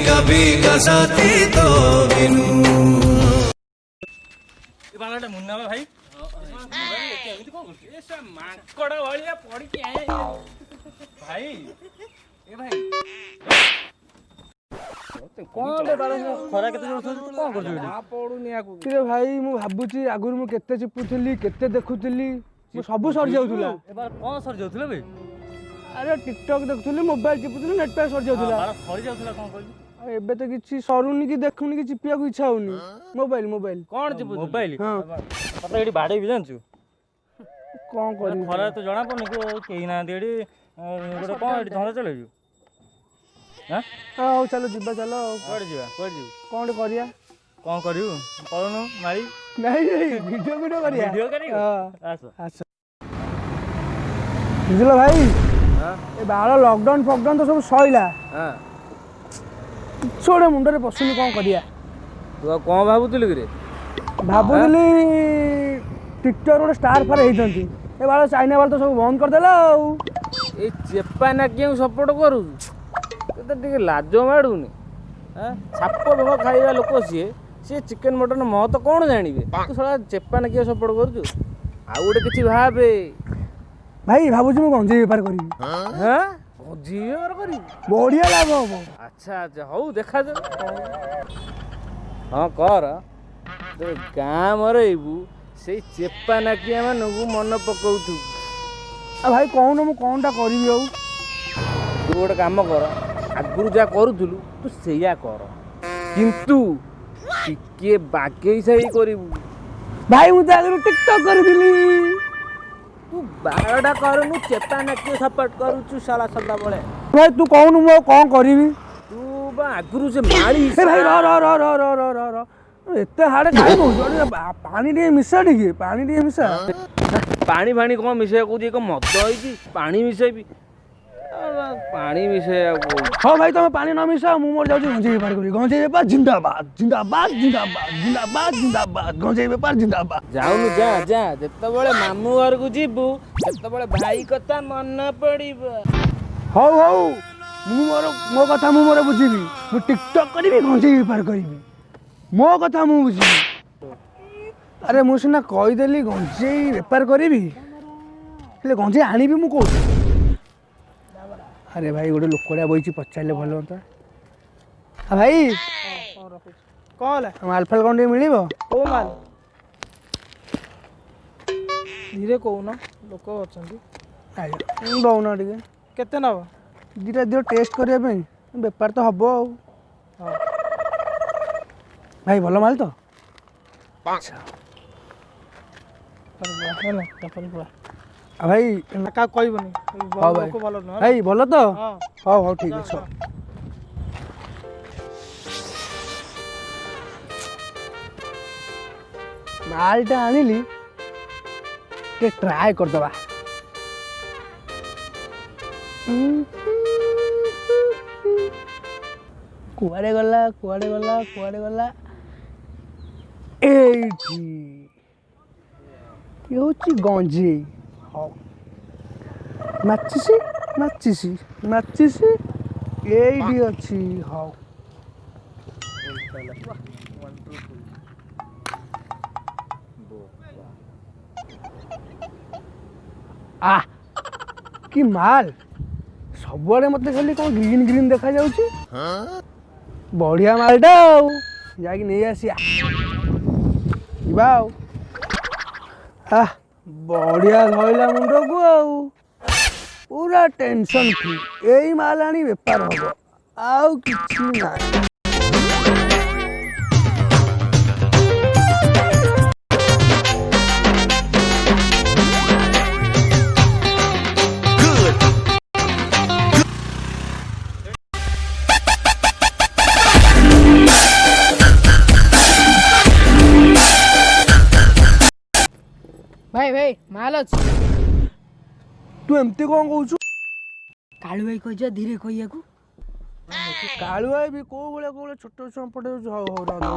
कभी साथी तो बिनु बालाटा मुन्ना भाई माकड़ भाया पड़ी भाई ए भाई खरा के कौन कर भाई मु भाବୁची आगुर मु केते चिपुथली केते देखुथली मु सब सर जाउथुला कौन सर जाउथले बे अरे टिकटॉक देखुथली मोबाइल चिपुथली नेट पैक सर जाउथुला सरी जाउथला कौन कहली एबे तो किछि सरुनी कि देखुनी कि चिपिया को इच्छा होनी मोबाइल मोबाइल कौन चिपु मोबाइल हां पता एडी बाडे भी जानछु कौन करी खरा तो जणा पड़नी कि केही ना देडी गोटे कौन एडी धंदा चलेजु हां हां चलो जिबा चलो कोड जीवा कौन करिया कौन करियो पळनु मारी नहीं वीडियो करिया वीडियो करियो हां आस अच्छा बुझलो भाई हां ए बाहर लॉकडाउन फॉकडाउन तो सब सइला हां छोड़े मुंडरे पसुनी कौन करिया तू कौन भाबुतली रे भाबुतली टिकटॉक गोटे स्टार फार होइतंती ए बाळ चाइना वाला तो सब बंद कर देला ए चेपा ना क्यों सपोर्ट करू तो टिके लाज माडुनी हां छाप भंग खाइबा लोक सी चिकन मटन मह तो कौन जानिबे तू साला चेपा ना क्यों सपोर्ट करू आ गोटे किछि भाबे भाई भाबुची मु गंजे व्यापार करिवि हां जीवर करी बढ़िया लाभ हम अच्छा अच्छा हौ देखा जा हाँ कर तो गाँ मरबू से चेपा नाकिया मानू मन पकाउथु भाई कौन मु कौनटा करिवि औ तू गोटे काम कर आगुरु जा करूथुलु तू सेया कर किंतु टिके बागेई सही करिवु भाई मु आगु टिकटॉक करदिली तू बारडा करनु चेपा नाकिया सपोर्ट करूछु साला सदा बळे भाई तू कौन मु कौन करिवि तू बा आगुरु से मारी ए भाई र एते हाड़े काई कहू पानी टे मिसा टिके पानी टे मिसा पानी फाणी कौन मिसे को एक मद होई पानी मिसेबी पानी मिसे हाँ भाई तुम पानी न मिसा मु मोर जाउछी गंजे व्यापार करी गंजे व्यापार जिंदाबाद जिंदाबाद जिंदाबाद जिंदाबाद जिंदाबाद गंजे व्यापार जिंदाबाद जाउनु जा जा जेतबेले मामू घर को जीबू जेतबेले भाई कथा मन पड़िबो हौ हौ मो कथा मु मोर बुझिबी मु टिकटॉक करिवि गंजे व्यापार करिवि मो कथा मु बुझिबी अरे मु सिना कहि देली गंजे व्यापार करिवि हेले गंजे आनिबि मु को अरे भाई गोटे लोकड़ा बही पचारे भल हाँ भाई कौन मालफाल कौन मिल कौ माल धीरे कौन लोक अच्छा दौना टे केते नब दीटा दियो टेस्ट करने बेपार तो हम आ भाई भल माल तो भाई क्या कहबनी हाँ भाई भाई भल तो हाँ हाँ ठीक है मालटा आनिली टे ट्राए कर दबा कुआडे गला कुआडे गला कुआडे गला एठी ये होची गंजे हाँ माचिसी माचिसी माचिसी एडी अच्छी हाँ आ कि माल सबुआड़े मत खाली कौन ग्रीन ग्रीन देखा जाउची बढ़िया मालटा जाकि नहीं आसिया आ बढ़िया धरला मुंड को पूरा टेंशन फ्री यही माल आनी बेपार हम आउ किछि ना भाई भाई माल अच्छी तू एमती कौन कहू कालू भाई कह धीरे कहिया को कालू भाई भी को बोले छोट छुआ पटे हो हो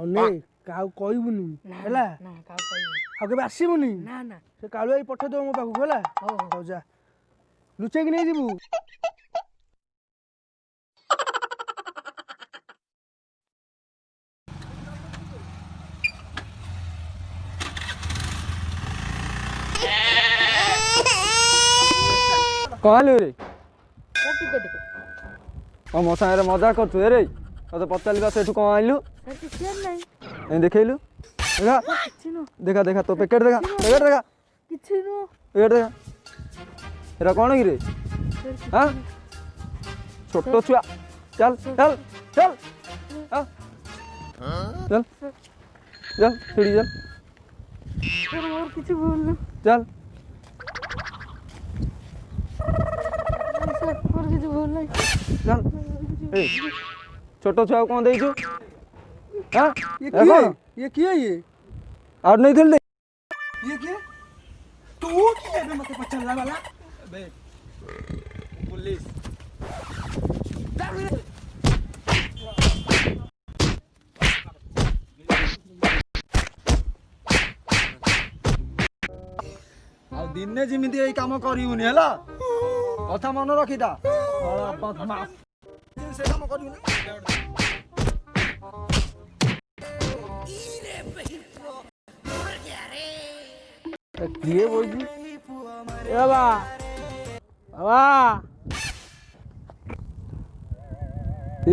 ଅନେ କାହାକୁ କହିବୁନି ହେଲା ନା କାହାକୁ କହିବିନି। ଆଉ କେବେ ଆସିବୁନି ନା ନା ସେ କାଳୁ ଭାଇ ପଠେଇଦବ ମୋ ପାଖକୁ ହେଲା ହଉ ହଉ ହଉ ଯା ଲୁଚେଇକି ନେଇଯିବୁ कहलु रे ସାର୍ ଟିକେ ଟିକେ ହଁ ମୋ ସାଙ୍ଗରେ ମଜା କରୁଛୁ ରେ ତତେ ପଚାରିଲି ବା ସେଠୁ କ'ଣ ଆଣିଲୁ ସାର୍ କିଛି ନାହିଁ ଏମିତି ଦେଖେଇଲୁ ଦେଖା କିଛି ନୁହଁ ଦେଖା ଦେଖା ତୋ ପ୍ୟାକେଟ ଦେଖା ପ୍ୟାକେଟ ଦେଖା କିଛି ନୁହଁ ପ୍ୟାକେଟ ଦେଖା ଏରା କ'ଣ କି ରେ ହଁ ଛୋଟ ଛୁଆ ଚାଲ ଚାଲ ଚାଲ ଚାଲ ଚାଲ ସିଡ଼ି ଚାଲ ସାର୍ ମୋର କିଛି ଭୁଲ ନାହିଁ ଚାଲ ସାର୍ ମୋର କିଛି ଭୁଲ ନାହିଁ ଚାଲ ଏ ଛୋଟ ଛୁଆକୁ କ'ଣ ଦେଇଛୁ ହଁ ଇଏ ଏ କ'ଣ କିଏ କିଏ ଇଏ ଆଉ ନେଇଥିଲି ଇଏ କିଏ ତୁ କିଏ ଏବେ ମତେ ପଚାରିଲା ବାଲା ଆଉ ଦିନେ ଯେମିତି ଏଇ କାମ କରିବୁନି ହେଲା କଥା ମନେ ରଖିଥା ସେ କାମ କରିବୁନି କିଏ ବଇଛି ଏ ବାବା ବାବା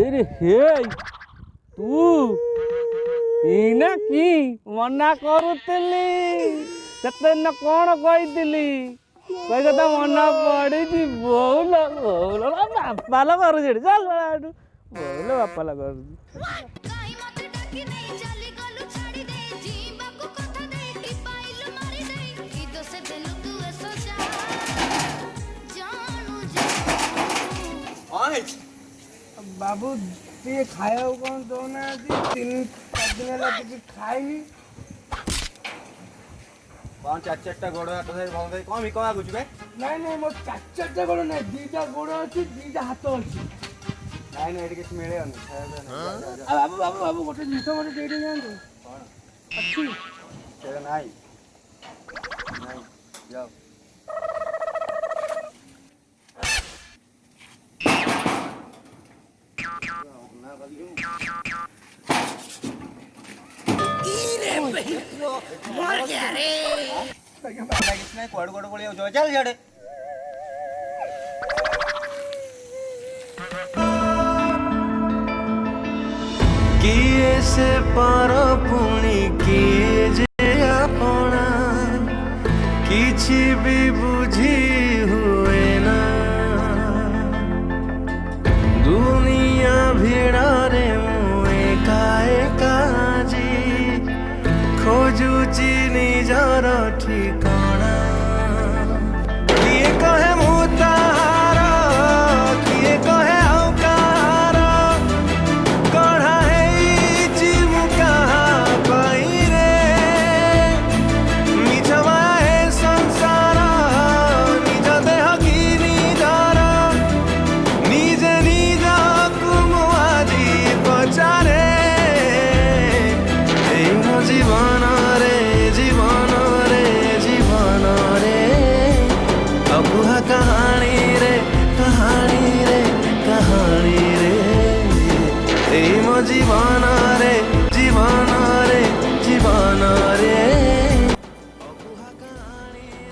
ଏରେ ହେ ତୁ ଏଇନା କି ମନା କରୁଥିଲି ସେତେଦିନ କ'ଣ କହିଥିଲି କହି କଥା ମନେ ପଡ଼ିଛି ବୋଉଲ ବୋଉଲ ବାପାଲ କରୁଛି ଏଠି ଚାଲ ଏଠୁ ବୋଉଲ ବାପାଲ କରୁଛି କାହିଁ ମତେ ଡାକି ଦେଇ ଚାଲି ଗଲୁ ଛାଡ଼ି ଦେଇ ଯିବାକୁ କଥା ଦେଇ କି ପାଇଲୁ ମାରି ଦେଇ କି ଦୋଷେ ଦେଲୁ ତୁ ଏ ସଜା ଜାଣୁ ବାବୁ ଟିକେ ଖାଇବାକୁ କ'ଣ ଦଉନାହାନ୍ତି 3-4 ଦିନ ହେଲା କିଛି ଖାଇନି କ'ଣ ଚାରି ଚାରିଟା ଗୋଡ଼ ହାତ ଧରି ଭଲ ଧରି କ'ଣ ବିକ ମାଗୁଛୁ ବେ ନାଇଁ ନାଇଁ ମୋର 4-4ଟା ଗୋଡ଼ ନାହିଁ 2ଟା ଗୋଡ଼ ଅଛି 2ଟା ହାତ ଅଛି ନାଇଁ ନାଇଁ ଏଠି କିଛି ମିଳିବନି ଆଉ ବାବୁ ବାବୁ ବାବୁ ଗୋଟେ ଜିନିଷ ମୋତେ ଦେଇଦେଇ ଯାଆନ୍ତୁ ଅଛି ସେଇଟା ନାଇଁ ନାଇଁ ଯାଅ କିଛି ନାହିଁ କୁଆଡ଼ୁ କୁଆଡ଼ୁ ପଳେଇ ଯାଉଛ ଚାଲ ସିଆଡ଼େ କିଏ ସେ ପର ପୁଣି କିଏ ଯେ ଆପଣା କିଛି ବି ବୁଝି ହୁଏ ନା ଦୁନିଆ ଭିଡ଼ରେ ମୁଁ ଏକା ଏକା ଆଜି ଖୋଜୁଛି ନିଜର ଠିକଣା କିଏ କହେ ମୁଁ ତାହାର କିଏ କହେ ଆଉ କାହାର ଗଢ଼ା ହେଇଛି ମୁଁ କାହା ପାଇଁ ରେ ନିଜ ମାୟା ଏ ସଂସାର ନିଜ ଦେହ କି ନିଜର ନିଜେ ନିଜକୁ ମୁଁ ଆଜି ପଚାରେ ଏଇ ମୋ ଜୀବନରେ ଜୀବନରେ ଜୀବନରେ ଅକୁହା କାହାଣୀରେ କାହାଣୀରେ କାହାଣୀରେ ଏଇ ମୋ ଜୀବନରେ ଜୀବନରେ ଜୀବନରେ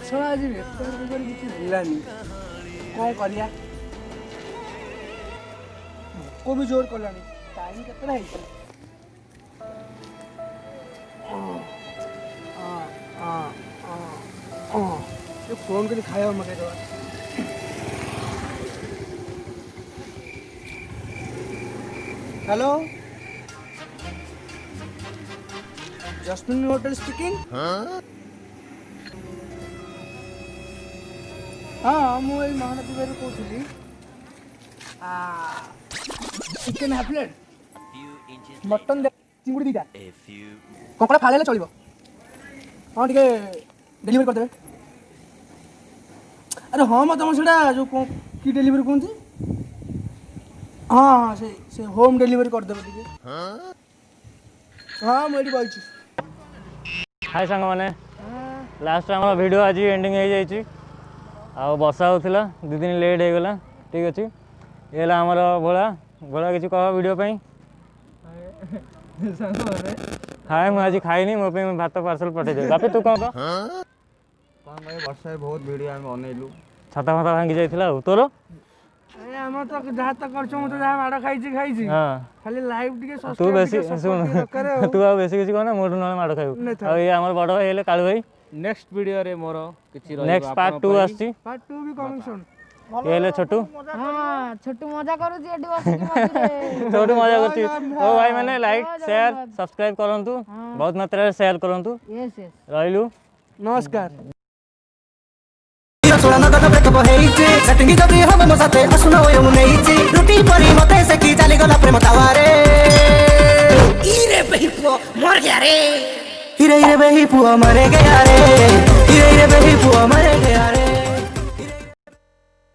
ଶୁଣ ଆଜି ବେପାର ଫେପାର କିଛି ହେଲାନି କ'ଣ କରିବା ଭୋକ ବି ଜୋର କଲାଣି ଟାଇମ୍ କେତେଟା ହେଇଛି ଫୋନ୍ କରି ଖାଇବା ମଗେଇଦେବା ହ୍ୟାଲୋ ଜସ୍ମିନ୍ ହୋଟେଲ ସ୍ପିକିଂ ହଁ ମୁଁ ଏଇ ମହାନଦୀ ବାହାରୁ କହୁଥିଲି ଚିକେନ୍ ହାଫ୍ ପ୍ଲେଟ୍ ମଟନ୍ ଚିଙ୍ଗୁଡ଼ି ଦୁଇଟା କଙ୍କଡ଼ା ଫାଳେ ହେଲେ ଚଳିବ ହଁ ଟିକେ ଡେଲିଭରି କରିଦେବେ ଆରେ ହଁ ମ ତମର ସେଇଟା ଯେଉଁ କି ଡେଲିଭରି କୁହନ୍ତି ହଁ ହଁ ସେ ହୋମ୍ ଡେଲିଭରି କରିଦେବେ ଟିକେ ହଁ ମୁଁ ଏଠି ବଇଛି। हाय सांग मैंने लास्ट आम वीडियो आज एंडिंग हो जाइए आ वर्षा होता 2 दिन लेट हो गला ठीक अच्छे ये आमर भोला भोला किसी कह वीडियो हाय मुझे आज खाइनी मो भात पार्सल पठे बापी तू कौन कह वर्षा बहुत वीडियो आम बनइलु छाता फाता भांगी जाइए तोर अरे हम तो जहाँ तक करछो मु तो जहाँ माड़ खाइছি हाँ खाली लाइव टिके तू बेसी सुन तू आ बेसी किसी कहना मोटू ना माड़ खाइबू आ ये आमर बड़ भाई हेले कालू भाई नेक्स्ट वीडियो रे मोर किछि रहइबो नेक्स्ट पार्ट 2 आछि पार्ट 2 भी कमिंग सून। ये हेले छोटू हाँ छोटू मजा करूची एठी बसिकी मझिरे छोटू मजा करछि ओ भाई माने लाइक शेयर सब्सक्राइब करंतु बहुत मात्रा रे शेयर करंतु यस यस रहिलु नमस्कार। सेटिंग जदि हम मो साथे असुन होय मु नेइची रुटी परी मते से की चाली गला प्रेम तावारे इरे बेही पुओ मर गया रे हिरे हिरे बेही पुओ मर गया रे हिरे हिरे बेही पुओ मर